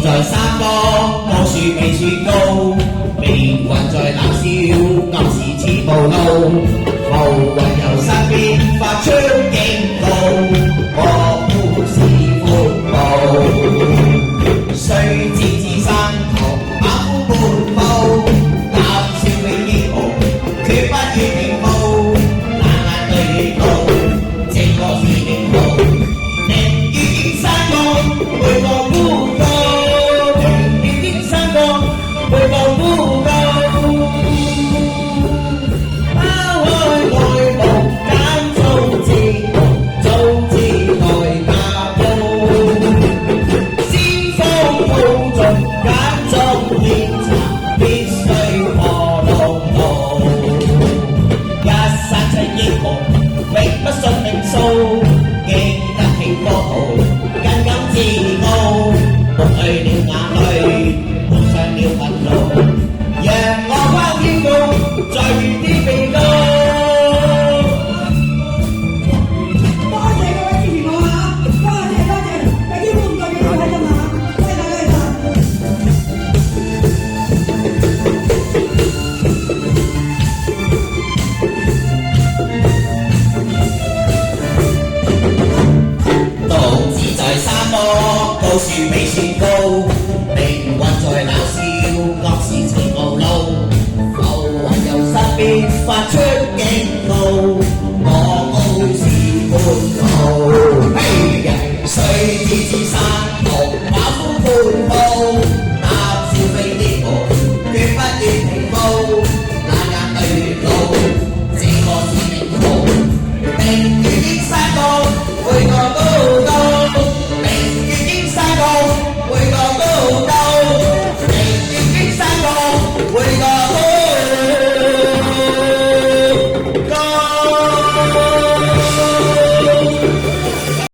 在山坡，高樹比樹高，命運在冷笑，暗示似暴怒，浮雲由身邊發出警告，我不是闊步，雖知自山頭馬虎滿布，膽小永英雄，決不於平鋪，冷眼對刀，這個是英雄，寧願山崗回望孤島。回望孤島，拋開愛慕，揀做自豪，早知代價高。先鋒鋪盡，揀做烈茶，必須破路途。一山出英雄，永不信命數，經得起波濤，更感自傲，抹去了眼淚。上了憤怒，讓我拋天高，在原地被告。多謝各位支持我嚇，多謝，有機會唔該要睇㗎嘛，多謝大家獨自在沙漠，高樹比